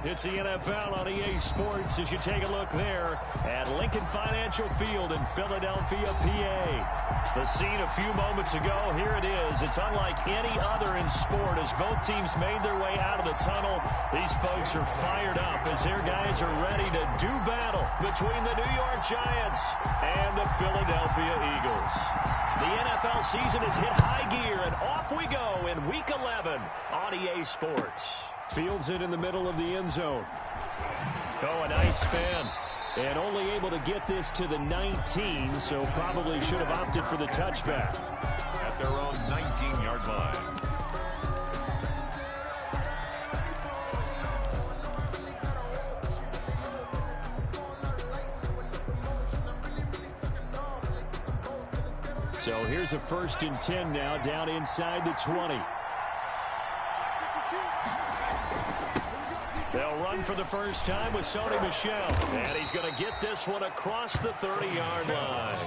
It's the NFL on EA Sports as you take a look there at Lincoln Financial Field in Philadelphia, PA. The scene a few moments ago, here it is. It's unlike any other in sport as both teams made their way out of the tunnel. These folks are fired up as their guys are ready to do battle between the New York Giants and the Philadelphia Eagles. The NFL season has hit high gear, and off we go in Week 11 on EA Sports. Fields it in the middle of the end zone. Oh, a nice spin. And only able to get this to the 19, so probably should have opted for the touchback. At their own 19-yard line. So here's a 1st and 10 now, down inside the 20. They'll run for the first time with Sony Michel. And he's going to get this one across the 30-yard line.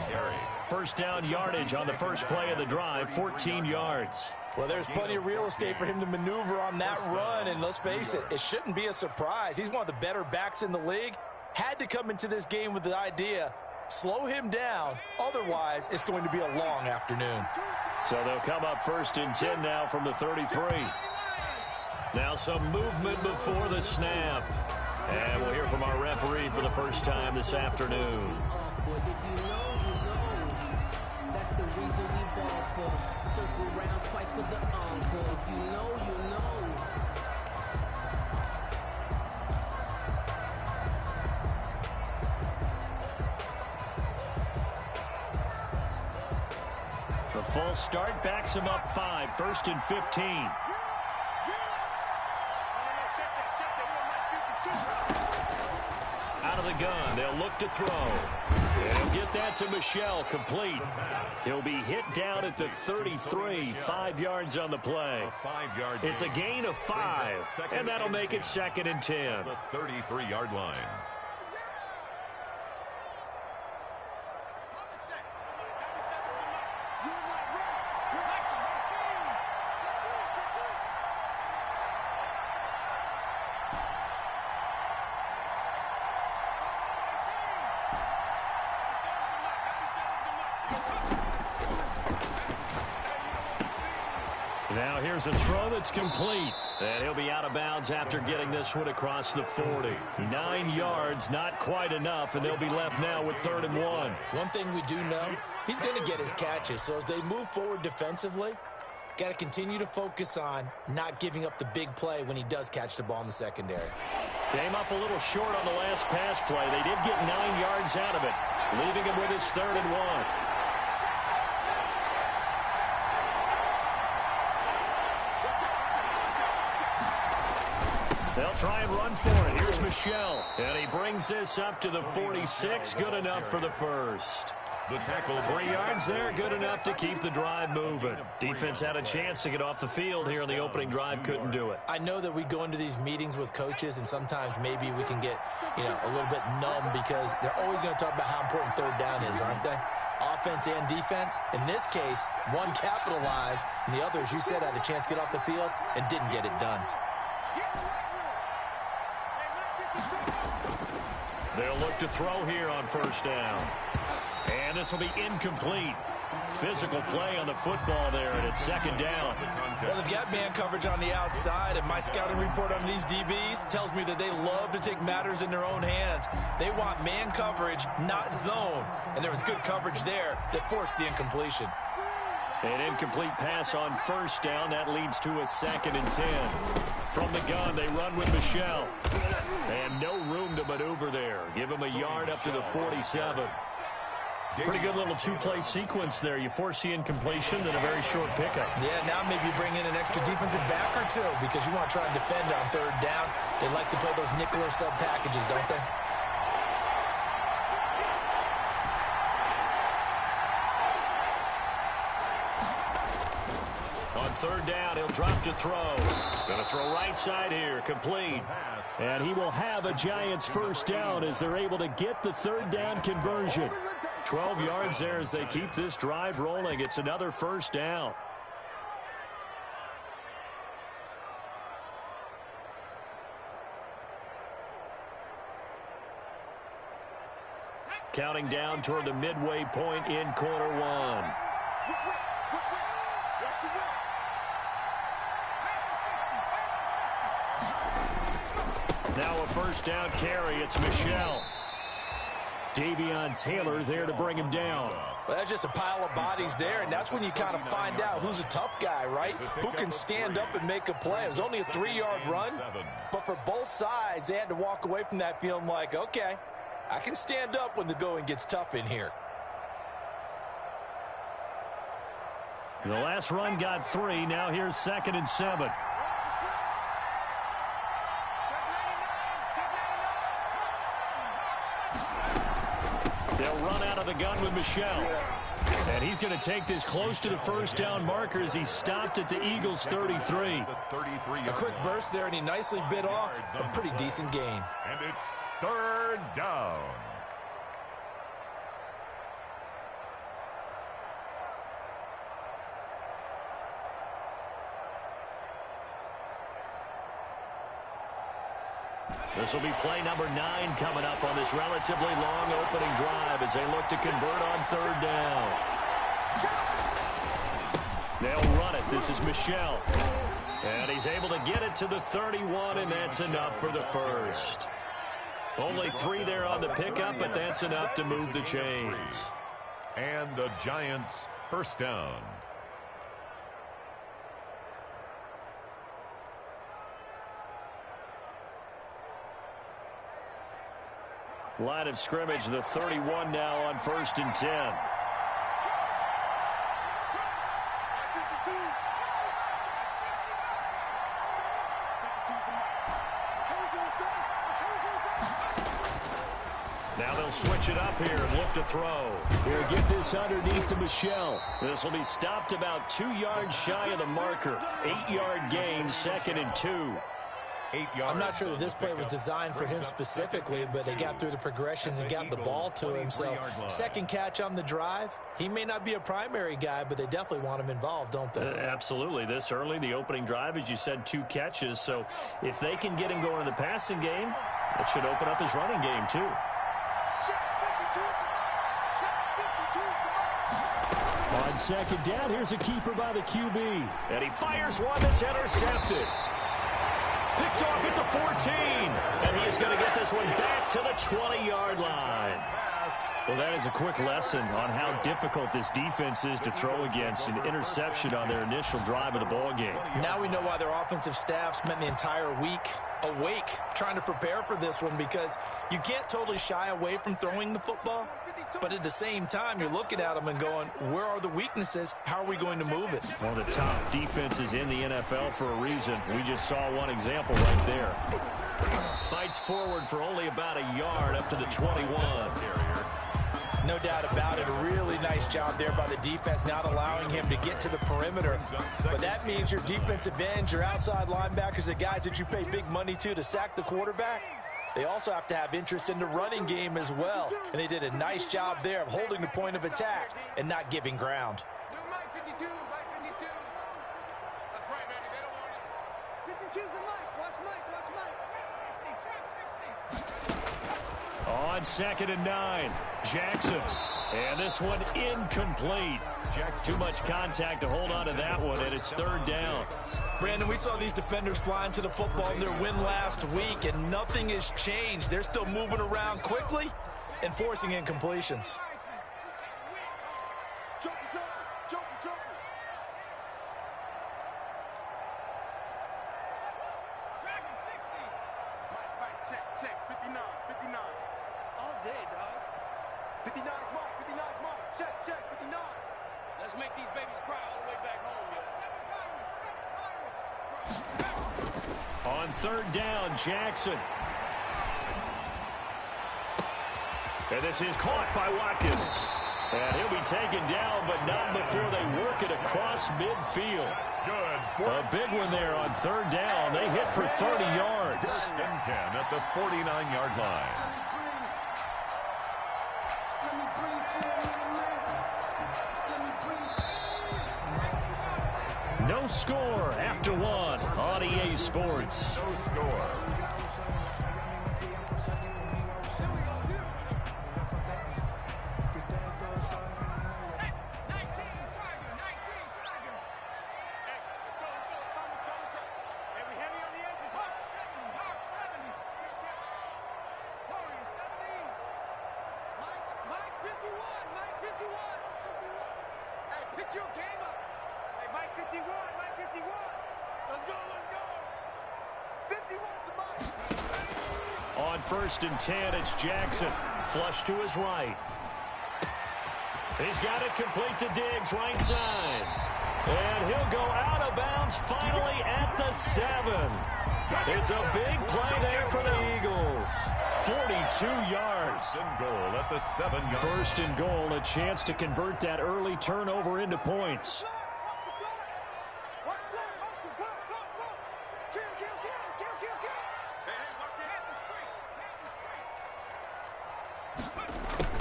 First down yardage on the first play of the drive, 14 yards. Well, there's plenty of real estate for him to maneuver on that run. And let's face it, it shouldn't be a surprise. He's one of the better backs in the league. Had to come into this game with the idea, slow him down. Otherwise, it's going to be a long afternoon. So they'll come up 1st and 10 now from the 33. Now some movement before the snap. And we'll hear from our referee for the first time this afternoon. That's the reason we ball for. Circle round twice for the encore. If you know, you know. The false start backs him up 5, 1st and 15. Out of the gun, they'll look to throw. They'll get that to Michel, complete. He'll be hit down at the 33, 5 yards on the play. It's a gain of 5, and that'll make it 2nd and 10. The 33-yard line. Now here's a throw that's complete. And he'll be out of bounds after getting this one across the 40. 9 yards, not quite enough, and they'll be left now with 3rd and 1. One thing we do know, he's going to get his catches. So as they move forward defensively, got to continue to focus on not giving up the big play when he does catch the ball in the secondary. Came up a little short on the last pass play. They did get 9 yards out of it, leaving him with his 3rd and 1. They'll try and run for it. Here's Michel. And he brings this up to the 46. Good enough for the first. The tackle. 3 yards there. Good enough to keep the drive moving. Defense had a chance to get off the field here on the opening drive. Couldn't do it. I know that we go into these meetings with coaches, and sometimes maybe we can get, a little bit numb because they're always going to talk about how important 3rd down is, aren't they? Offense and defense. In this case, one capitalized, and the other, as you said, had a chance to get off the field and didn't get it done. They'll look to throw here on 1st down. And this will be incomplete. Physical play on the football there, and it's 2nd down. Well, they've got man coverage on the outside, and my scouting report on these DBs tells me that they love to take matters in their own hands. They want man coverage, not zone. And there was good coverage there that forced the incompletion. An incomplete pass on 1st down. That leads to a 2nd and 10. From the gun, they run with Michel. And no room to maneuver there. Give him a yard up to the 47. Pretty good little 2-play sequence there. You force the incompletion, then a very short pickup. Yeah, now maybe you bring in an extra defensive back or two because you want to try and defend on 3rd down. They like to play those nickel or sub packages, don't they? On 3rd down, he'll drop to throw. Going to throw right side here, complete. And he will have a Giants 1st down as they're able to get the 3rd down conversion. 12 yards there as they keep this drive rolling. It's another 1st down. counting down toward the midway point in quarter one. Now a first down carry. It's Michelle. Davion Taylor there to bring him down. Well, that's just a pile of bodies there, and that's when you kind of find out who's a tough guy, right? Who can stand up and make a play. It was only a 3-yard run, but for both sides, they had to walk away from that feeling like, okay, I can stand up when the going gets tough in here. The last run got 3. Now here's 2nd and 7. They'll run out of the gun with Michelle. And he's going to take this close to the first down marker as he stopped at the Eagles' 33. A quick burst there, and he nicely bit off a pretty decent gain. And it's 3rd down. This will be play number 9 coming up on this relatively long opening drive as they look to convert on 3rd down. They'll run it. This is Michelle. And he's able to get it to the 31, and that's enough for the first. Only 3 there on the pickup, but that's enough to move the chains. And the Giants' first down. Line of scrimmage, the 31 now on 1st and 10. Now they'll switch it up here and look to throw. He'll get this underneath to Michelle. This will be stopped about 2 yards shy of the marker. 8-yard gain, 2nd and 2. I'm not sure that this play was designed for him specifically, but they got through the progressions and got the ball to him. So, second catch on the drive. He may not be a primary guy, but they definitely want him involved, don't they? Absolutely. This early, the opening drive, as you said, 2 catches. So, if they can get him going in the passing game, it should open up his running game, too. On 2nd down, here's a keeper by the QB. And he fires one that's intercepted. Picked off at the 14. And he is going to get this one back to the 20-yard line. Well, that is a quick lesson on how difficult this defense is to throw against. An interception on their initial drive of the ball game. Now we know why their offensive staff spent the entire week awake trying to prepare for this one, because you can't totally shy away from throwing the football. But at the same time, you're looking at them and going, where are the weaknesses? How are we going to move it? One of the top defenses in the NFL for a reason. We just saw one example right there. Fights forward for only about a yard up to the 21. No doubt about it. A really nice job there by the defense, not allowing him to get to the perimeter. But that means your defensive ends, your outside linebackers, the guys that you pay big money to sack the quarterback, they also have to have interest in the running game as well. And they did a nice job there of holding the point of attack and not giving ground. Mike 52, Mike 52. That's right, Manny. They don't want it. 52's the Mike. Watch Mike, watch Mike. On 2nd and 9, Jackson. And this one incomplete. Too much contact to hold on to that one, and it's 3rd down. Brandon, we saw these defenders flying to the football in their win last week, and nothing has changed. They're still moving around quickly and forcing incompletions. Check, 59, 59. All day, dog. 59 is Mike, 59 is Mike. Check, 59. Let's make these babies cry all the way back home, yo. On 3rd down, Jackson. And this is caught by Watkins. And he'll be taken down, but not before they work it across midfield. Good. A big one there on 3rd down. They hit for 30 yards. 1st and 10 at the 49-yard line. No score after 1 on EA Sports. No score. Hey, pick your game up. Hey, Mike 51, Mike 51. Let's go, let's go. 51 to Mike. On 1st and 10, it's Jackson. Flush to his right. He's got it complete to Diggs, right side. And he'll go out of bounds finally at the 7. It's a big play there for the Eagles. 42 yards. First and goal at the 7-yard. First and goal, a chance to convert that early turnover into points.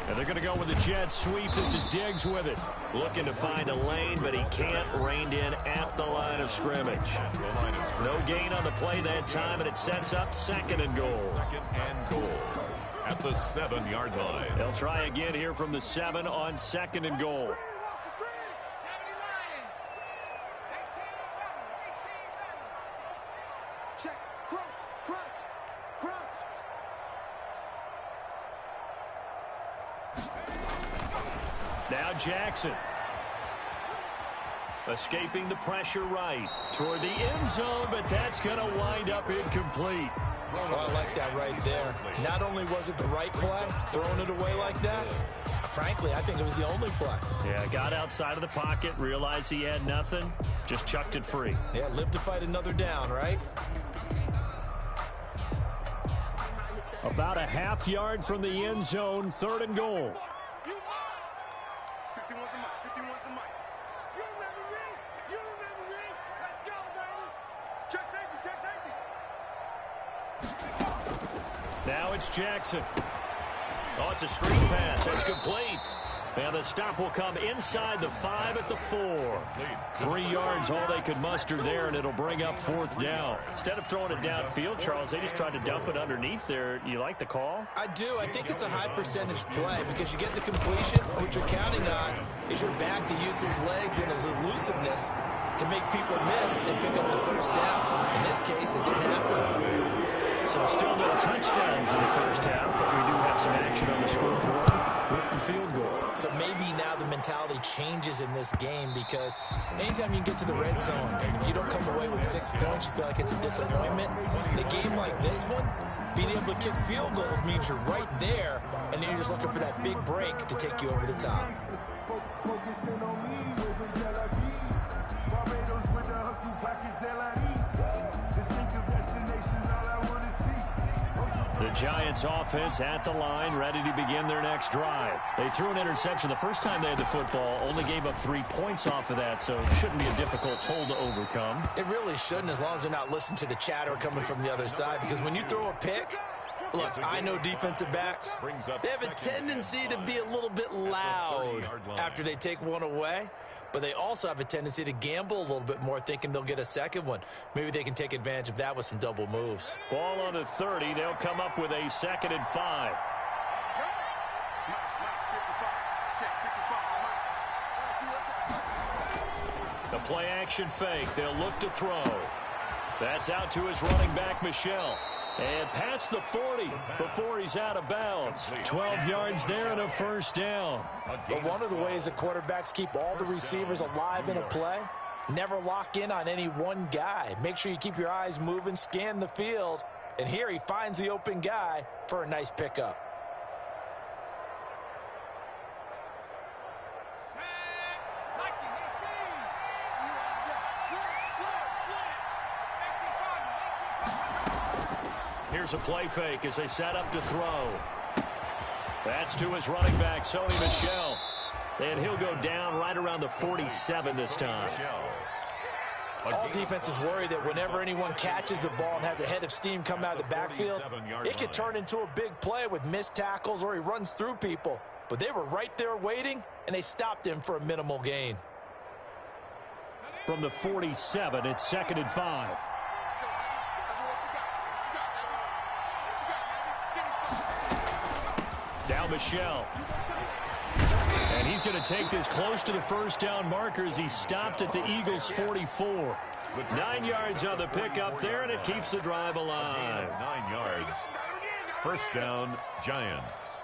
And they're going to go with the jet sweep. This is Diggs with it. Looking to find a lane, but he can't. Reined in at the line of scrimmage. No gain on the play that time, and it sets up 2nd and goal. 2nd and goal at the 7-yard line. They'll try again here from the 7 on 2nd and goal. Check, crunch, crunch, crunch. Now Jackson. Escaping the pressure right toward the end zone, but that's going to wind up incomplete. Oh, I like that right there. Not only was it the right play, throwing it away like that, frankly, I think it was the only play. Yeah, got outside of the pocket, realized he had nothing, just chucked it free. Yeah, live to fight another down, right? About a half yard from the end zone, 3rd and goal. 51's the mic, 51's the mic. You remember me? You remember me? Let's go, baby. Check safety, check safety. Now it's Jackson. Oh, it's a screen pass. That's complete. And the stop will come inside the 5 at the 4. 3 yards, all they could muster there, and it'll bring up 4th down. Instead of throwing it downfield, Charles, they just tried to dump it underneath there. You like the call? I do. I think it's a high percentage play because you get the completion. What you're counting on is your back to use his legs and his elusiveness to make people miss and pick up the 1st down. In this case, it didn't happen. So still no touchdowns in the 1st half, but we do have some action on the scoreboard with the field goal. So maybe now the mentality changes in this game because anytime you can get to the red zone and if you don't come away with 6 points, you feel like it's a disappointment. In a game like this one, being able to kick field goals means you're right there, and then you're just looking for that big break to take you over the top. The Giants offense at the line, ready to begin their next drive. They threw an interception the first time they had the football, only gave up 3 points off of that, so it shouldn't be a difficult hole to overcome. It really shouldn't, as long as they're not listening to the chatter coming from the other side, because when you throw a pick, look, I know defensive backs, they have a tendency to be a little bit loud after they take one away. But they also have a tendency to gamble a little bit more, thinking they'll get a second one. Maybe they can take advantage of that with some double moves. Ball on the 30. They'll come up with a 2nd and 5. The play action fake. They'll look to throw. That's out to his running back, Michel. And past the 40 before he's out of bounds. 12 yards there and a 1st down. But one of the ways that quarterbacks keep all the receivers alive in a play, never lock in on any one guy. Make sure you keep your eyes moving, scan the field. And here he finds the open guy for a nice pickup. Here's a play fake as they set up to throw. That's to his running back, Sony Michel. And he'll go down right around the 47 this time. All defenses worry that whenever anyone catches the ball and has a head of steam come out of the backfield, it could turn into a big play with missed tackles or he runs through people. But they were right there waiting, and they stopped him for a minimal gain. From the 47, it's 2nd and 5. Now Michel. And he's going to take this close to the 1st down marker as he stopped at the Eagles' 44. 9 yards on the pickup there, and it keeps the drive alive. 9 yards. 1st down, Giants.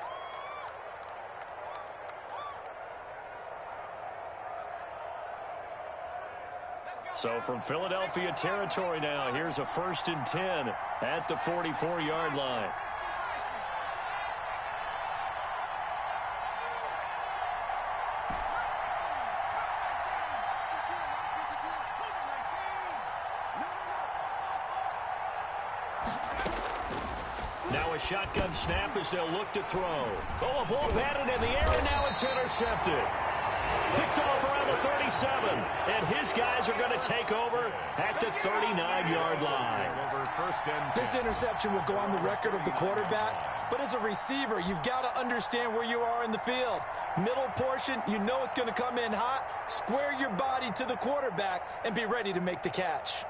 So from Philadelphia territory now, here's a 1st and 10 at the 44-yard line. Now a shotgun snap as they'll look to throw. Oh, a ball batted in the air, and now it's intercepted. Picked off around the 37, and his guys are going to take over at the 39-yard line. This interception will go on the record of the quarterback, but as a receiver, you've got to understand where you are in the field. Middle portion, you know it's going to come in hot. Square your body to the quarterback and be ready to make the catch.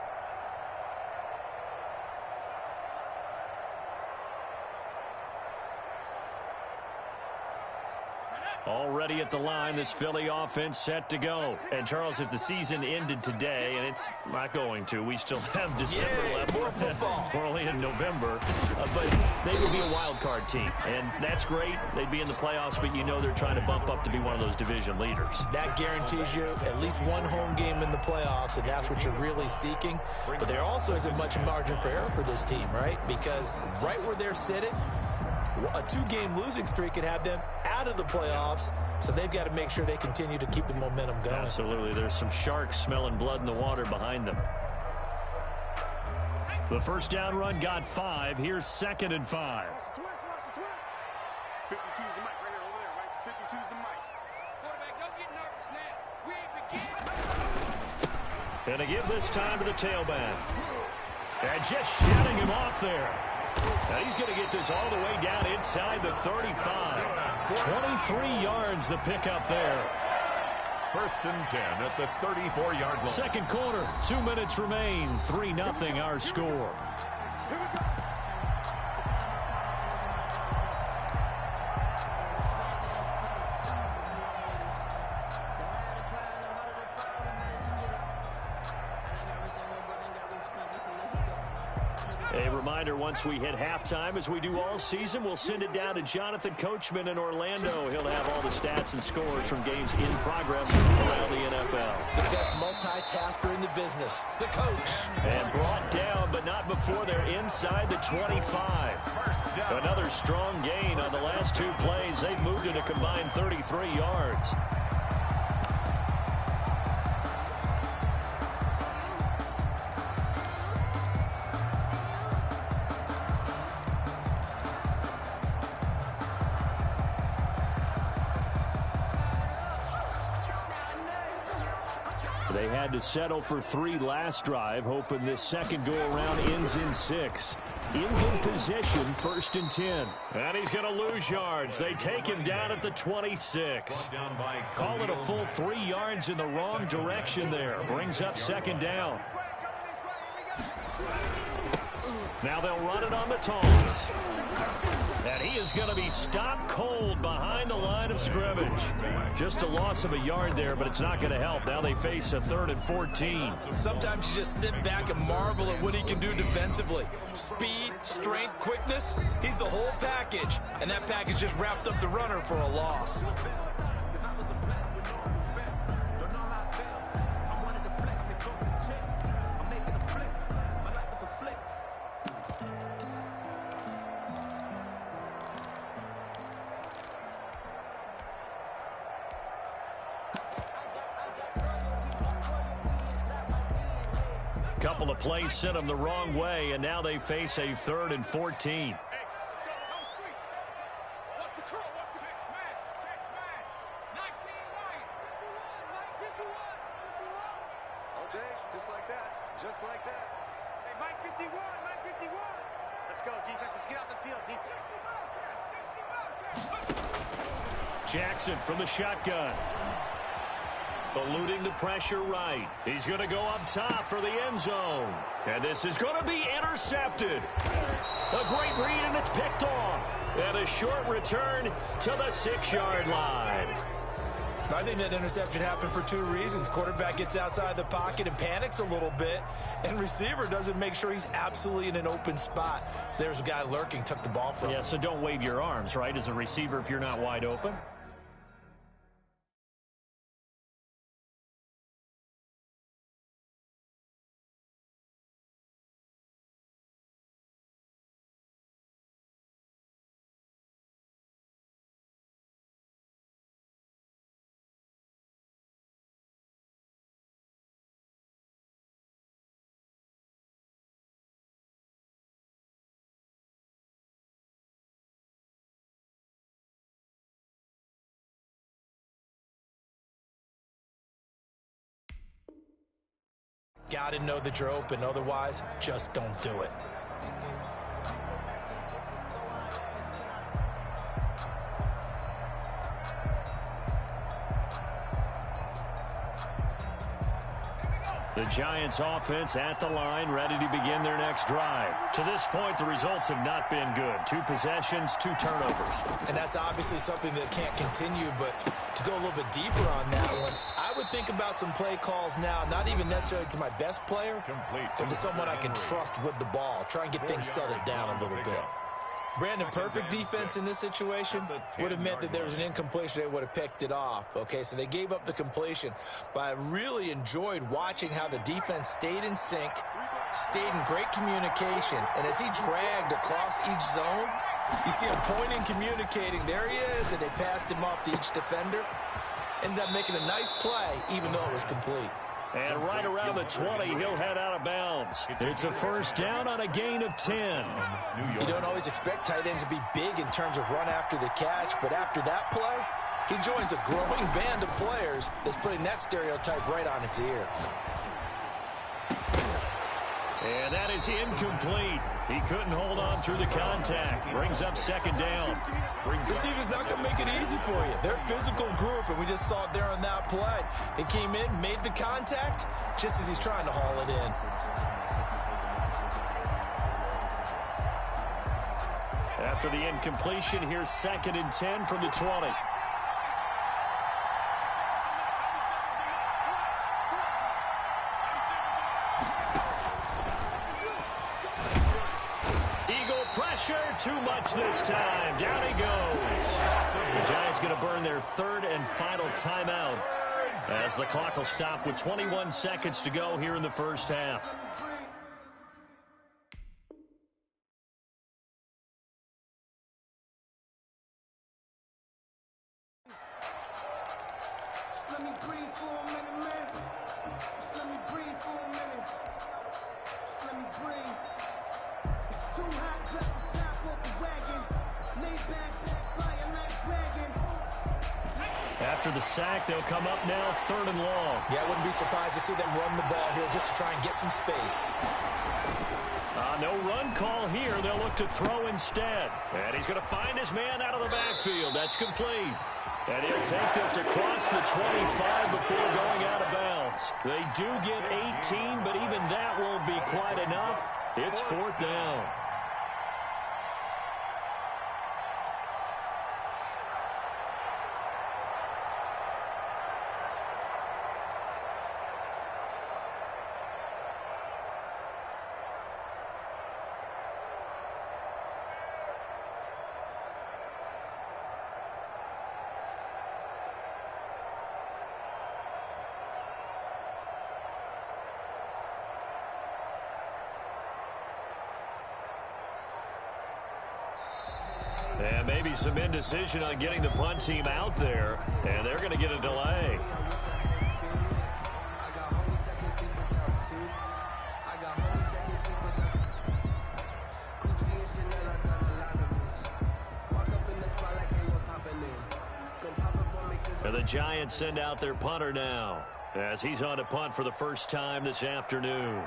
Already at the line, this Philly offense set to go. And, Charles, if the season ended today, and it's not going to, we still have December left. More football. We're only in November. But they would be a wild card team. And that's great. They'd be in the playoffs, but you know they're trying to bump up to be one of those division leaders. That guarantees you at least one home game in the playoffs, and that's what you're really seeking. But there also isn't much margin for error for this team, right? Because right where they're sitting, a 2-game losing streak could have them out of the playoffs, so they've got to make sure they continue to keep the momentum going. Absolutely. There's some sharks smelling blood in the water behind them. The first down run got 5. Here's 2nd and 5. 52's the mic right here, over there, right? 52's the mic. Quarterback, don't get nervous now. We ain't beginning. And to give this time to the tailback. And just shutting him off there. Now he's going to get this all the way down inside the 35. 23 yards the pickup there. 1st and 10 at the 34-yard line. Second quarter, 2 minutes remain. 3-0 our score. A reminder, once we hit halftime, as we do all season, we'll send it down to Jonathan Coachman in Orlando. He'll have all the stats and scores from games in progress around the NFL. The best multitasker in the business, the coach. And brought down, but not before they're inside the 25. Another strong gain on the last 2 plays. They've moved it a combined 33 yards. They had to settle for 3 last drive, hoping this second go-around ends in 6. In good position, 1st and 10. And he's going to lose yards. They take him down at the 26. Call it a full 3 yards in the wrong direction there. Brings up 2nd down. Now they'll run it on the toss. And he is going to be stopped cold behind the line of scrimmage. Just a loss of a yard there, but it's not going to help. Now they face a 3rd and 14. Sometimes you just sit back and marvel at what he can do defensively. Speed, strength, quickness, he's the whole package. And that package just wrapped up the runner for a loss. Couple of plays sent them the wrong way, and now they face a 3rd and 14. Just like that. Just like that. Hey, Mike 51, Mike 51. Let's go, defense. Let's get out the field, defense. 60 Wildcats. Jackson from the shotgun. Eluding the pressure right. He's going to go up top for the end zone. And this is going to be intercepted. A great read, and it's picked off. And a short return to the 6-yard line. I think that interception happened for 2 reasons. Quarterback gets outside the pocket and panics a little bit, and receiver doesn't make sure he's absolutely in an open spot. So there's a guy lurking, took the ball from him. Yeah, so don't wave your arms, right, as a receiver if you're not wide open. scout and know that you're open. Otherwise, just don't do it. The Giants offense at the line, ready to begin their next drive. To this point, the results have not been good. 2 possessions, 2 turnovers. And that's obviously something that can't continue, but to go a little bit deeper on that one, I would think about some play calls now, not even necessarily to my best player, but to someone I can trust with the ball. Try and get things settled down a little bit. Brandon, perfect defense in this situation would have meant that there was an incompletion. They would have picked it off. Okay, so they gave up the completion. But I really enjoyed watching how the defense stayed in sync, stayed in great communication. And as he dragged across each zone, you see him pointing, communicating. There he is, and they passed him off to each defender. Ended up making a nice play, even though it was complete. And right around the 20, he'll head out of bounds. It's a first down on a gain of 10. You don't always expect tight ends to be big in terms of run after the catch, but after that play, he joins a growing band of players that's putting that stereotype right on its ear. And that is incomplete. He couldn't hold on through the contact. Brings up second down. This defense is not going to make it easy for you. They're a physical group, and we just saw it there on that play. He came in, made the contact, just as he's trying to haul it in. After the incompletion, here's 2nd and 10 from the 20. Too much this time. Down he goes. The Giants going to burn their 3rd and final timeout as the clock will stop with 21 seconds to go here in the first half. Let me breathe for a minute, man. Let me breathe for a minute. Let me breathe. It's too hot, drop the top off the wagon. Lay back, fire like dragon. After the sack, they'll come up now 3rd and long. Yeah, I wouldn't be surprised to see them run the ball here just to try and get some space. No run call here. They'll look to throw instead. And he's going to find his man out of the backfield. That's complete. And he'll take this across the 25 before going out of bounds. They do get 18, but even that won't be quite enough. It's 4th down. And maybe some indecision on getting the punt team out there. And they're going to get a delay. And the Giants send out their punter now, as he's on to punt for the first time this afternoon.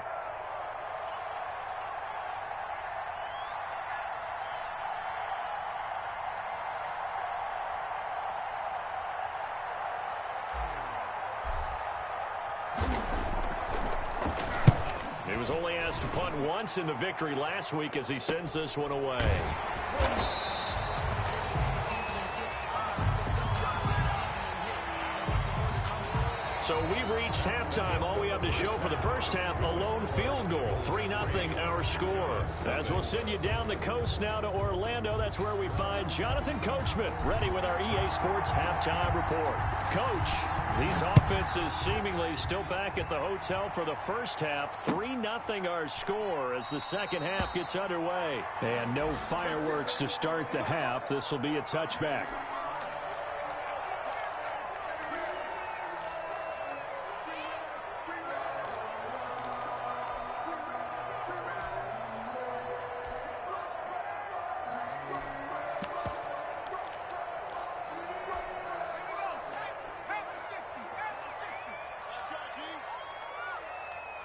He was only asked to punt once in the victory last week as he sends this one away. So we've reached halftime. All we have to show for the first half, a lone field goal. 3-0 our score. As we'll send you down the coast now to Orlando. That's where we find Jonathan Coachman ready with our EA Sports halftime report. Coach, these offenses seemingly still back at the hotel for the first half. 3-0 our score as the second half gets underway. And no fireworks to start the half. This will be a touchback.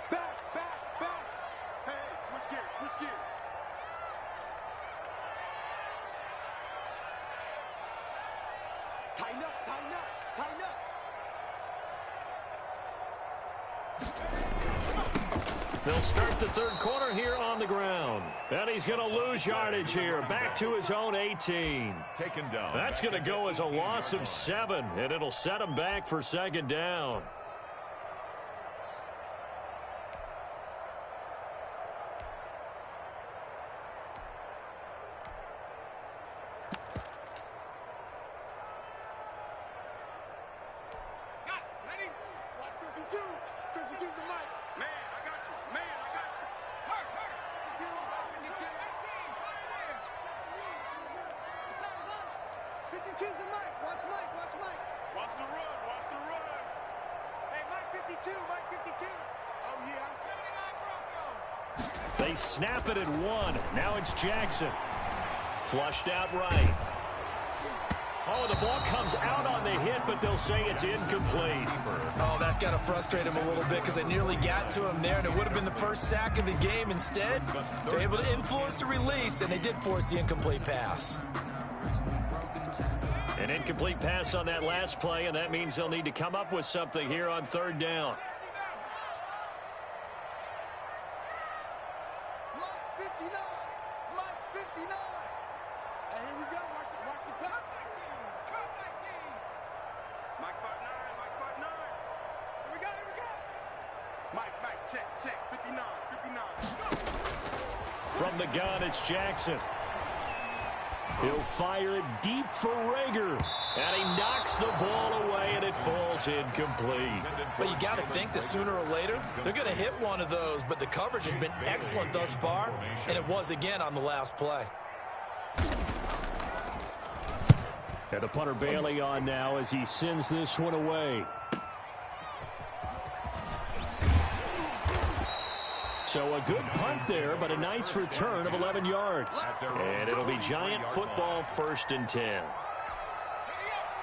Back. Tighten up, tighten up, tighten up. They'll start the third quarter here on the ground. And he's going to lose yardage here. Back to his own 18. Taken down. That's going to go as a loss of 7, and it'll set him back for second down. Ready? Watch 52. 52's the mic. Man, I got you. Man, I got you. Hurt. 52, 52. 52's the mic. Watch Mike. Watch Mike. Watch the run. Watch the run. Hey, Mike 52. Mike 52. Oh, yeah. I'm 79 Bronco. They snap it at 1. Now it's Jackson. Flushed out right. Oh, the ball comes out on the hit, but they'll say it's incomplete. Oh, that's got to frustrate him a little bit because they nearly got to him there, and it would have been the first sack of the game. Instead, they're able to influence the release, and they did force the incomplete pass. An incomplete pass on that last play, and that means they'll need to come up with something here on third down. Mike's 59. Mike's 59. And here we go. Watch the pass. Mike 5'9", Mike 5'9". Here we go. Mike, check. 59. From the gun, it's Jackson. He'll fire it deep for Rager. And he knocks the ball away, and it falls incomplete. But you got to think that sooner or later, they're going to hit one of those. But the coverage has been excellent thus far, and it was again on the last play. And the punter Bailey on now as he sends this one away. So a good punt there, but a nice return of 11 yards. And it'll be Giant football 1st and 10.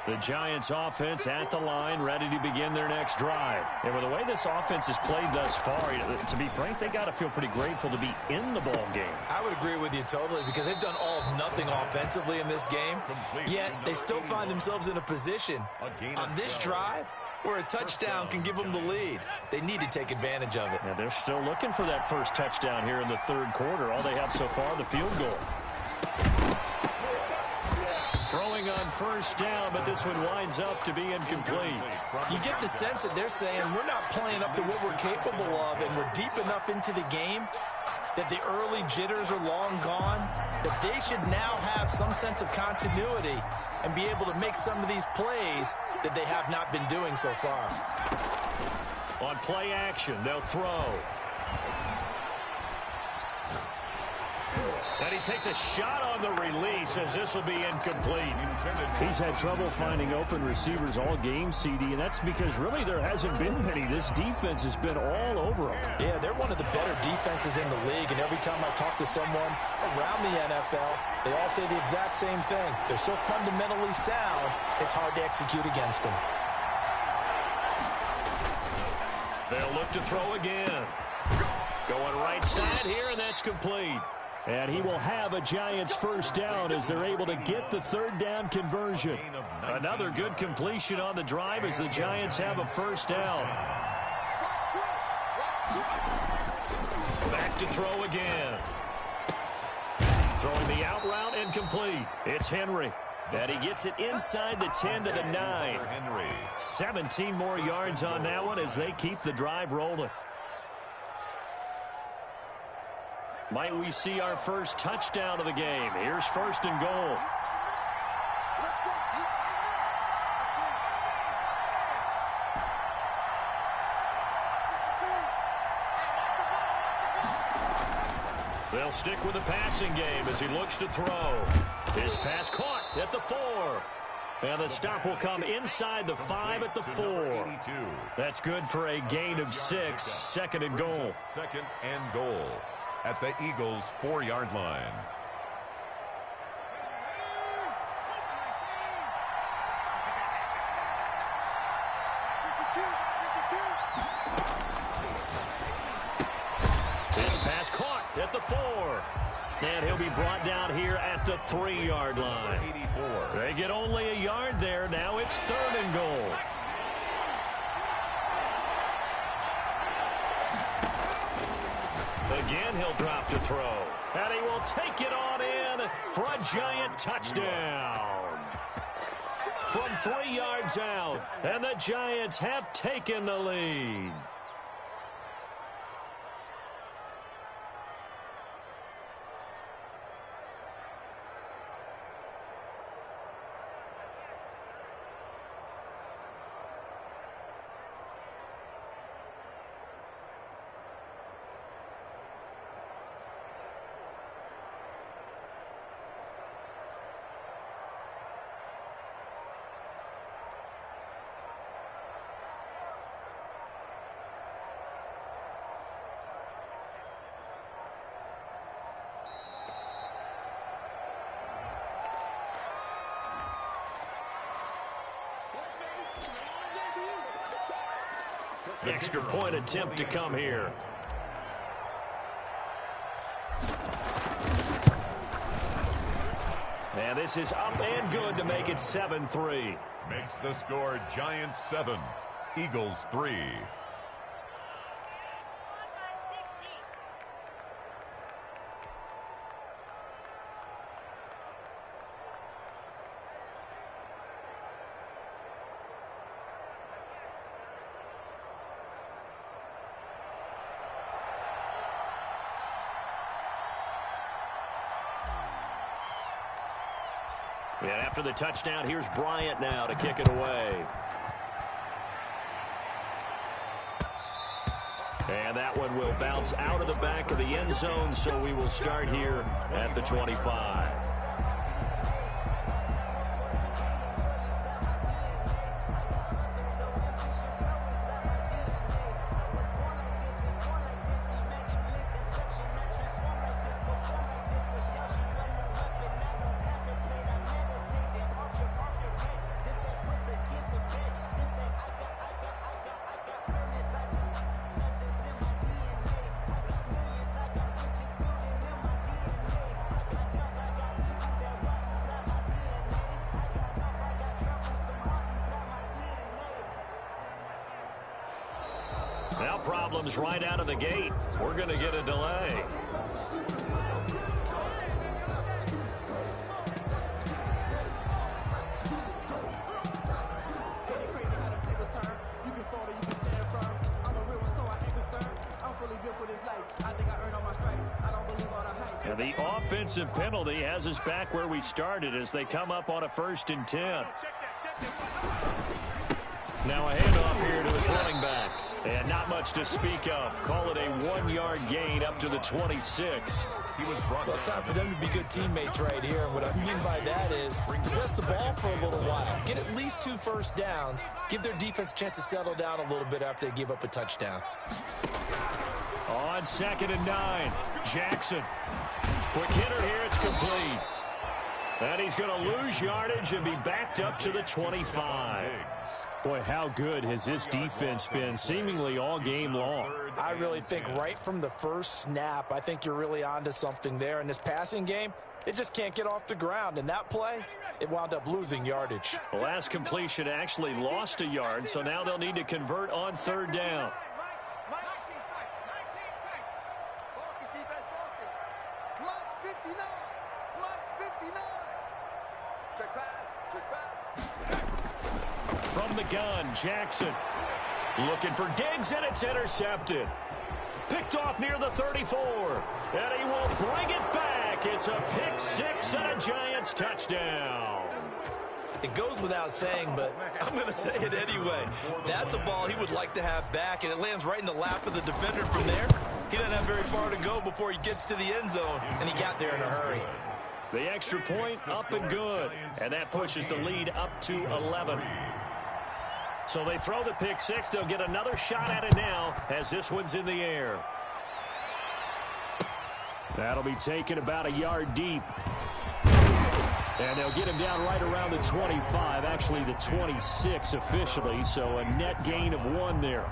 The Giants offense at the line, ready to begin their next drive. And with the way this offense has played thus far, to be frank, they got to feel pretty grateful to be in the ball game. I would agree with you totally because they've done all of nothing offensively in this game, yet they still find themselves in a position on this drive where a touchdown can give them the lead. They need to take advantage of it. Yeah, they're still looking for that first touchdown here in the third quarter. All they have so far, the field goal. Throwing on first down, but this one winds up to be incomplete. You get the sense that they're saying we're not playing up to what we're capable of, and we're deep enough into the game that the early jitters are long gone, that they should now have some sense of continuity and be able to make some of these plays that they have not been doing so far. On play action, they'll throw. And he takes a shot on the release as this will be incomplete. He's had trouble finding open receivers all game, CD, and that's because really there hasn't been many. This defense has been all over them. Yeah, they're one of the better defenses in the league, and every time I talk to someone around the NFL, they all say the exact same thing. They're so fundamentally sound, it's hard to execute against them. They'll look to throw again. Going right side here, and that's complete. And he will have a Giants first down as they're able to get the third down conversion. Another good completion on the drive as the Giants have a first down. Back to throw again. Throwing the out route incomplete. It's Henry. And he gets it inside the 10 to the 9. 17 more yards on that one as they keep the drive rolling. Might we see our first touchdown of the game? Here's 1st and goal. They'll stick with the passing game as he looks to throw. His pass caught at the 4. And the stop will come inside the 5 at the 4. That's good for a gain of 6. 2nd and goal. 2nd and goal at the Eagles' 4-yard line. His pass caught at the 4. And he'll be brought down here at the 3-yard line. 84. They get only a yard there. Now it's 3rd and goal. Again, he'll drop to throw. And he will take it on in for a Giant touchdown. From 3 yards out. And the Giants have taken the lead. Extra point attempt to come here. And this is up and good to make it 7-3. Makes the score Giants 7, Eagles 3. And after the touchdown, here's Bryant now to kick it away. And that one will bounce out of the back of the end zone, so we will start here at the 25. Now problems right out of the gate. We're going to get a delay. And the offensive penalty has us back where we started as they come up on a 1st and 10. Now a handoff here to his running back. And not much to speak of. Call it a 1-yard gain up to the 26. Well, it's time for them to be good teammates right here. And what I mean by that is possess the ball for a little while. Get at least 2 first downs. Give their defense a chance to settle down a little bit after they give up a touchdown. On 2nd and 9, Jackson. Quick hitter here, it's complete. And he's going to lose yardage and be backed up to the 25. Boy, how good has this defense been seemingly all game long? I really think right from the first snap, I think you're really onto something there. In this passing game, it just can't get off the ground. And that play, it wound up losing yardage. The last completion actually lost a yard, so now they'll need to convert on 3rd down. From the gun, Jackson looking for Diggs, and it's intercepted. Picked off near the 34, and he will bring it back. It's a pick 6 and a Giants touchdown. It goes without saying, but I'm going to say it anyway. That's a ball he would like to have back, and it lands right in the lap of the defender from there. He doesn't have very far to go before he gets to the end zone, and he got there in a hurry. The extra point up and good, and that pushes the lead up to 11. So they throw the pick 6. They'll get another shot at it now as this one's in the air. That'll be taken about a yard deep. And they'll get him down right around the 25, actually the 26 officially, so a net gain of 1 there.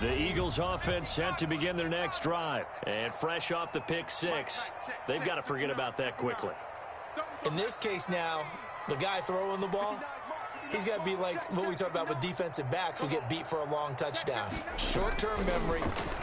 The Eagles offense set to begin their next drive. And fresh off the pick six, they've got to forget about that quickly. In this case now, the guy throwing the ball, he's got to be like what we talk about with defensive backs who get beat for a long touchdown. Short-term memory,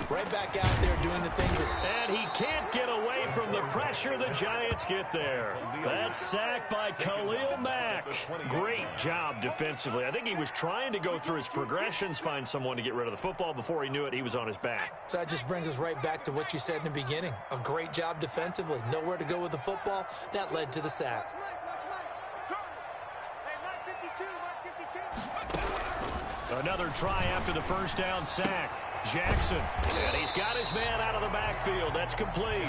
right back out there doing the things And he can't get away from the pressure. The Giants get there. That's sacked by Khalil Mack. Great job defensively. I think he was trying to go through his progressions, find someone to get rid of the football. Before he knew it, he was on his back. So that just brings us right back to what you said in the beginning. A great job defensively. Nowhere to go with the football. That led to the sack. Another try after the first down sack. Jackson, and he's got his man out of the backfield. That's complete.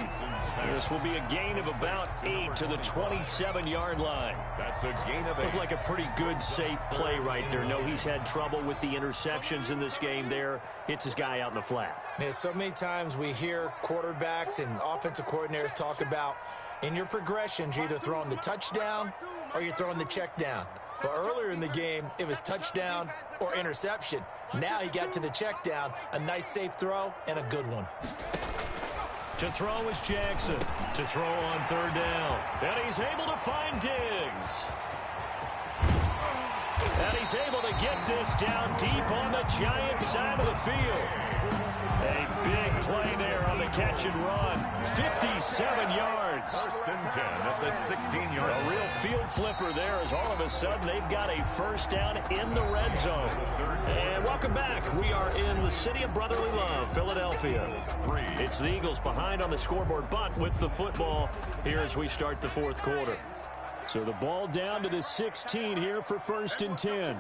This will be a gain of about 8 to the 27-yard line. That's a gain of 8. Looked like a pretty good, safe play right there. No, he's had trouble with the interceptions in this game there. Hits his guy out in the flat. Yeah, so many times we hear quarterbacks and offensive coordinators talk about in your progressions, you're either throwing the touchdown or you're throwing the check down. But earlier in the game, it was touchdown or interception. Now he got to the check down, a nice safe throw, and a good one. To throw is Jackson. To throw on third down. And he's able to find Diggs. And he's able to get this down deep on the Giants side of the field. A big play there on the catch and run. 57 yards. First and 10 at the 16-yard line. A real field flipper there as all of a sudden they've got a first down in the red zone. And welcome back. We are in the city of brotherly love, Philadelphia. It's the Eagles behind on the scoreboard, but with the football here as we start the fourth quarter. So the ball down to the 16 here for first and 10.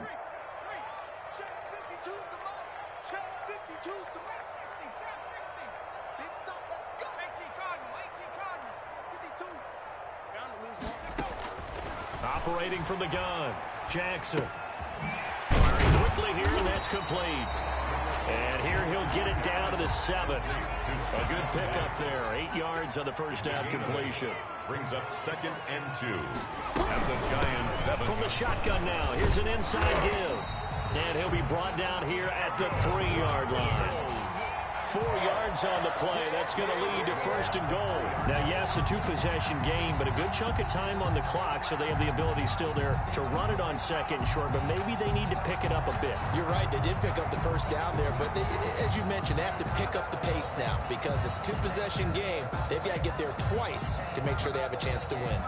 Operating from the gun, Jackson. Firing quickly here, and that's complete. And here he'll get it down to the 7. A good pickup there. 8 yards on the first down completion. Brings up 2nd and 2. At the Giants 7. From the shotgun now, here's an inside give. And he'll be brought down here at the 3-yard line. 4 yards on the play. That's going to lead to first and goal. Now, yes, a 2-possession game, but a good chunk of time on the clock, so they have the ability still there to run it on second and short, but maybe they need to pick it up a bit. You're right. They did pick up the first down there, but they, as you mentioned, they have to pick up the pace now because it's a 2-possession game. They've got to get there twice to make sure they have a chance to win.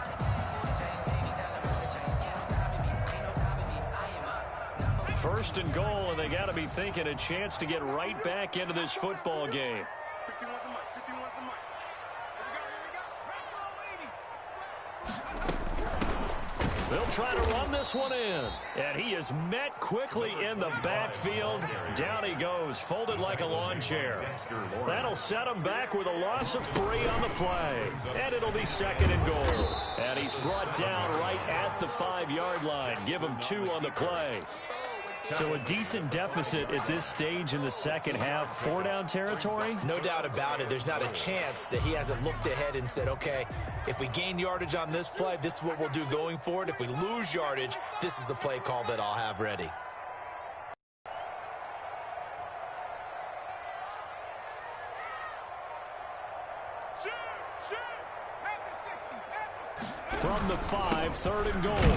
First and goal, and they got to be thinking a chance to get right back into this football game. They'll try to run this one in. And he is met quickly in the backfield. Down he goes, folded like a lawn chair. That'll set him back with a loss of 3 on the play. And it'll be second and goal. And he's brought down right at the 5-yard line. Give him 2 on the play. So a decent deficit at this stage in the second half. 4-down territory? No doubt about it. There's not a chance that he hasn't looked ahead and said, okay, if we gain yardage on this play, this is what we'll do going forward. If we lose yardage, this is the play call that I'll have ready. From the 5, 3rd and goal.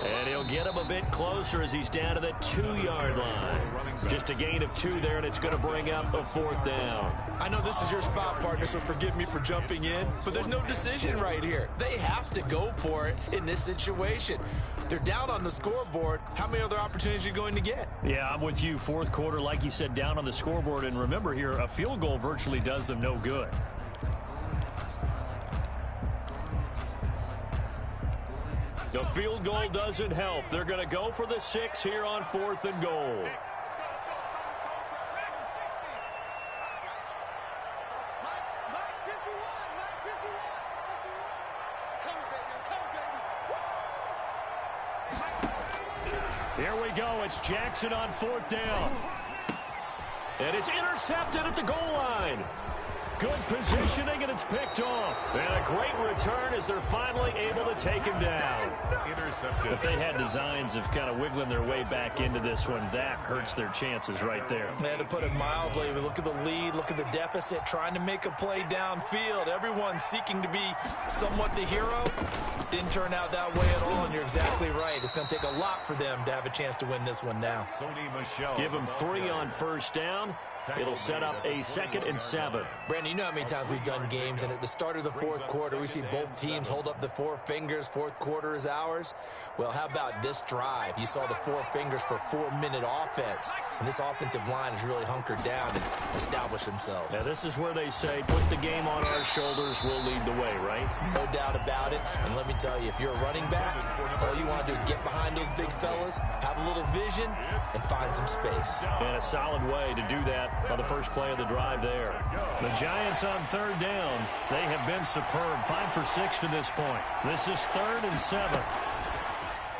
And he'll get him a bit closer as he's down to the 2-yard line. Just a gain of 2 there, and it's going to bring up a 4th down. I know this is your spot, partner, so forgive me for jumping in, but there's no decision right here. They have to go for it in this situation. They're down on the scoreboard. How many other opportunities are you going to get? Yeah, I'm with you. Fourth quarter, like you said, down on the scoreboard. And remember here, a field goal virtually does them no good. The field goal doesn't help. They're going to go for the 6 here on 4th and goal. Here we go. It's Jackson on 4th down. And it's intercepted at the goal line. Good positioning, and it's picked off. And a great return as they're finally able to take him down. Intercepted. If they had designs of kind of wiggling their way back into this one, that hurts their chances right there. They had to put it mildly. Look at the lead, look at the deficit, trying to make a play downfield. Everyone seeking to be somewhat the hero. Didn't turn out that way at all, and you're exactly right. It's going to take a lot for them to have a chance to win this one now. Give them 3 on first down. It'll set up a 2nd and 7. Brandon, you know how many times we've done games, and at the start of the fourth quarter, we see both teams hold up the 4 fingers. Fourth quarter is ours. Well, how about this drive? You saw the 4 fingers for 4-minute offense, and this offensive line has really hunkered down and established themselves. Now, this is where they say, put the game on our shoulders, we'll lead the way, right? No doubt about it. And let me tell you, if you're a running back, all you want to do is get behind those big fellas, have a little vision, and find some space. And a solid way to do that on the first play of the drive there. The Giants on 3rd down. They have been superb. 5 for 6 to this point. This is 3rd and 7.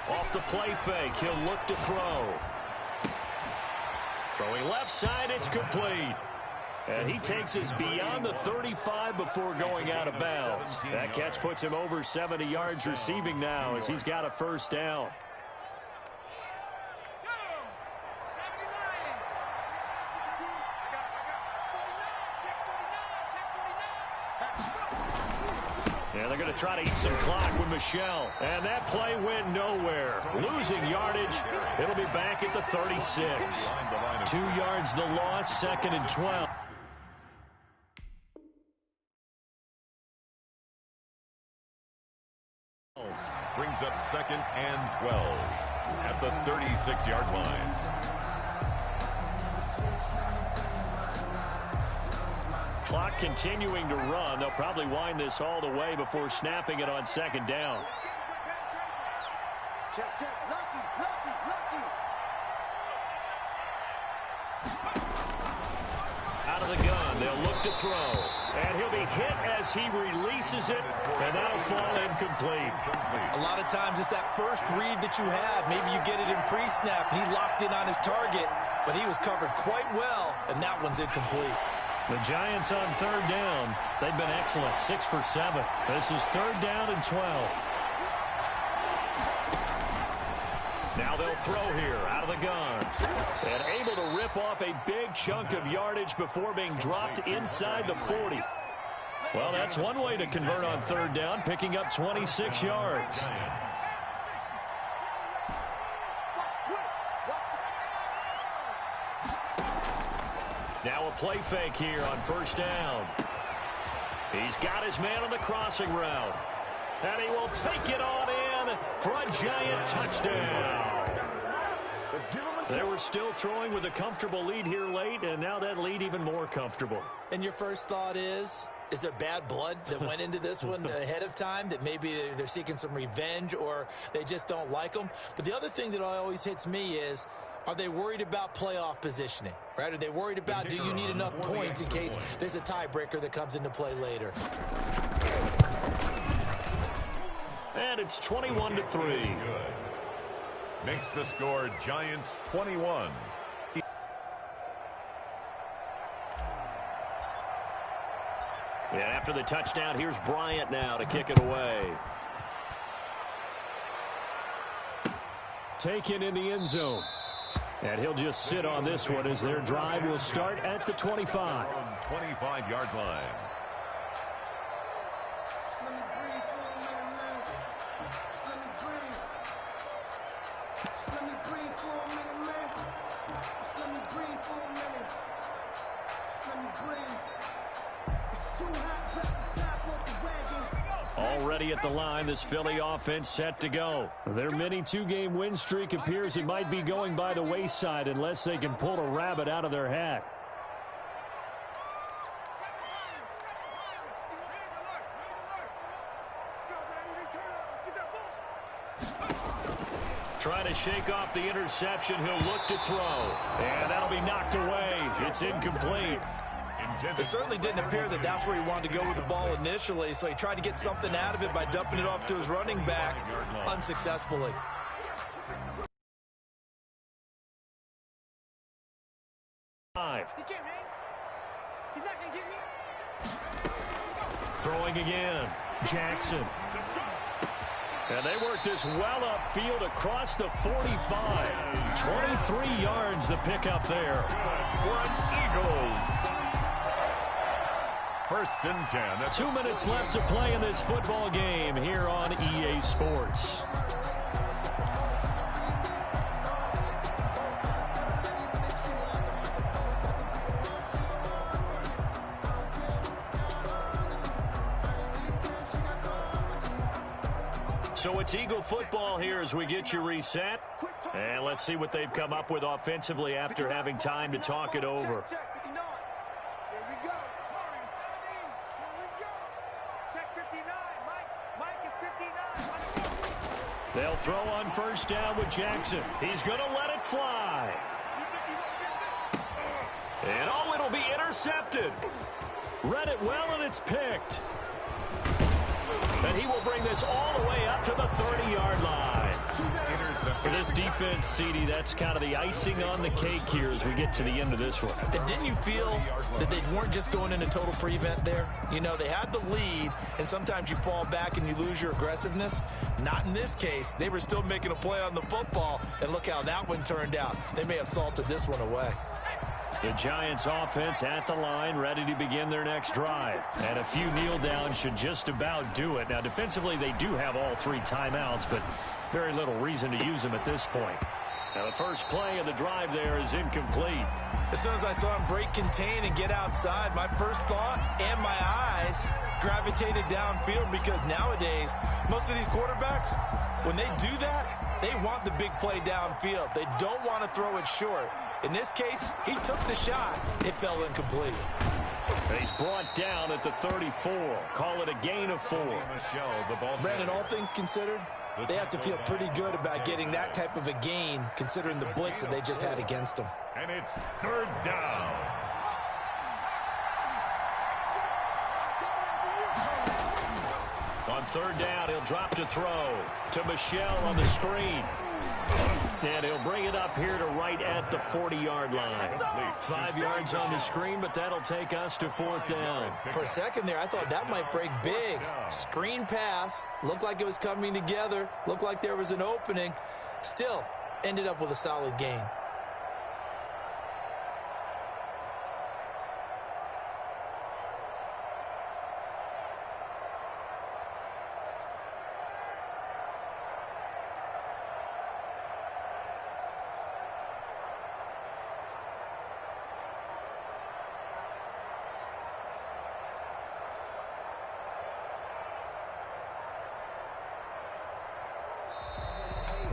Off the play fake, he'll look to throw. Throwing left side, it's complete. And he takes us beyond the 35 before going out of bounds. That catch puts him over 70 yards receiving now as he's got a first down. And they're going to try to eat some clock with Michelle. And that play went nowhere. Losing yardage. It'll be back at the 36. 2 yards the loss, 2nd and 12. Brings up 2nd and 12 at the 36-yard line. Clock continuing to run. They'll probably wind this all the way before snapping it on 2nd down. Check, check. Lucky. Out of the gun, they'll look to throw. And he'll be hit as he releases it, and that'll fall incomplete. A lot of times it's that first read that you have. Maybe you get it in pre-snap, and he locked in on his target, but he was covered quite well, and that one's incomplete. The Giants on 3rd down. They've been excellent, 6 for 7. This is 3rd down and 12. Now they'll throw here out of the gun. And able to rip off a big chunk of yardage before being dropped inside the 40. Well, that's one way to convert on 3rd down, picking up 26 yards. Now a play fake here on 1st down. He's got his man on the crossing route. And he will take it on in for a Giant touchdown. They were still throwing with a comfortable lead here late, and now that lead even more comfortable. And your first thought is there bad blood that went into this one ahead of time, that maybe they're seeking some revenge or they just don't like them? But the other thing that always hits me is, are they worried about playoff positioning, right? Are they worried about, do you need enough points in case there's a tiebreaker that comes into play later? And it's 21-3. Makes the score Giants 21. And after the touchdown, here's Bryant now to kick it away. Taken in the end zone. And he'll just sit on this one as their drive will start at the 25. 25-yard line. Already at the line, this Philly offense set to go. Their mini 2-game win streak appears it might be going by the wayside unless they can pull a rabbit out of their hat. Trying to shake off the interception. He'll look to throw. And that'll be knocked away. It's incomplete. It certainly didn't appear that that's where he wanted to go with the ball initially, so he tried to get something out of it by dumping it off to his running back unsuccessfully. He can't hang. He's not going to get me. Throwing again. Jackson. And they work this well upfield across the 45. 23 yards the pickup there. Good for an Eagles. First and 10. That's 2 minutes left to play in this football game here on EA Sports. So it's Eagle football here as we get you reset. And let's see what they've come up with offensively after having time to talk it over. Check 59. Here we go. Here we go. Check 59. Mike is 59. They'll throw on first down with Jackson. He's going to let it fly. And oh, it'll be intercepted. Read it well, and it's picked. And he will bring this all the way up to the 30-yard line. For this defense, CD, that's kind of the icing on the cake here as we get to the end of this one. And didn't you feel that they weren't just going into total prevent there? You know, they had the lead, and sometimes you fall back and you lose your aggressiveness. Not in this case. They were still making a play on the football, and look how that one turned out. They may have salted this one away. The Giants offense at the line, ready to begin their next drive. And a few kneel downs should just about do it. Now, defensively, they do have all 3 timeouts, but very little reason to use them at this point. Now, the first play of the drive there is incomplete. As soon as I saw him break contain and get outside, my first thought and my eyes gravitated downfield, because nowadays, most of these quarterbacks, when they do that, they want the big play downfield. They don't want to throw it short. In this case, he took the shot. It fell incomplete. He's brought down at the 34. Call it a gain of 4. Brandon, all things considered, they have to feel pretty good about getting that type of a gain, considering the blitz that they just had against them. And it's third down. On third down, he'll drop to throw to Michelle on the screen. And he'll bring it up here to right at the 40-yard line. 5 yards on the screen, but that'll take us to 4th down. For a second there, I thought that might break big. Screen pass. Looked like it was coming together. Looked like there was an opening. Still, ended up with a solid gain.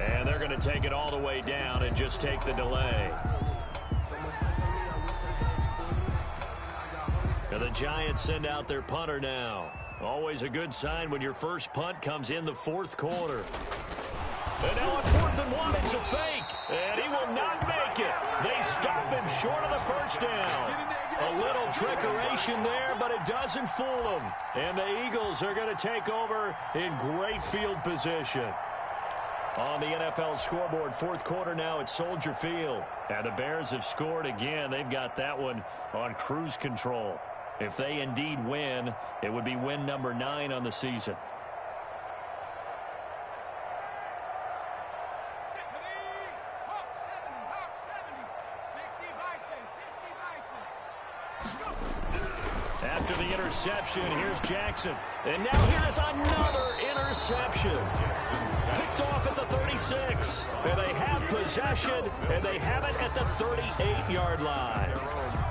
And they're going to take it all the way down and just take the delay. And the Giants send out their punter now. Always a good sign when your first punt comes in the 4th quarter. And now on 4th and 1, it's a fake. And he will not make it. They stop him short of the first down. A little trickeration there, but it doesn't fool them. And the Eagles are going to take over in great field position. On the NFL scoreboard, 4th quarter now at Soldier Field. And the Bears have scored again. They've got that one on cruise control. If they indeed win, it would be win number 9 on the season. After the interception, here's Jackson. And now here's another interception. Picked off at the 36. And they have possession, and they have it at the 38-yard line.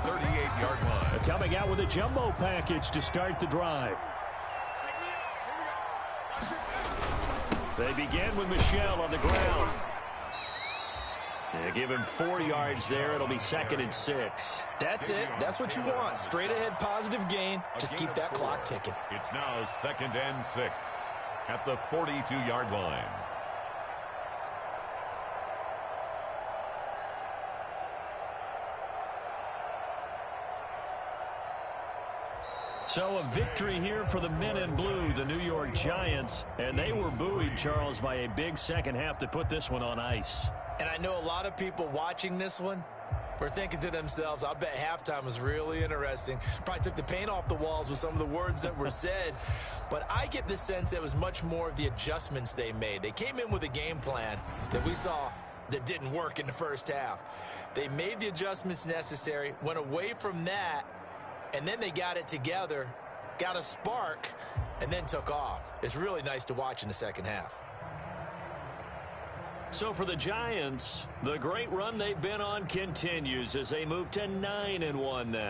38-yard line. Coming out with a jumbo package to start the drive. They begin with Michelle on the ground. They give him 4 yards there. It'll be 2nd and 6. That's it. That's what you want. Straight ahead positive gain. Just keep that clock ticking. It's now 2nd and 6 at the 42-yard line. So a victory here for the men in blue, the New York Giants. And they were buoyed, Charles, by a big second half to put this one on ice. And I know a lot of people watching this one, were thinking to themselves, I bet halftime was really interesting. Probably took the paint off the walls with some of the words that were said. But I get the sense it was much more of the adjustments they made. They came in with a game plan that we saw that didn't work in the first half. They made the adjustments necessary, went away from that, and then they got it together, got a spark, and then took off. It's really nice to watch in the second half. So for the Giants, the great run they've been on continues as they move to 9-1 now.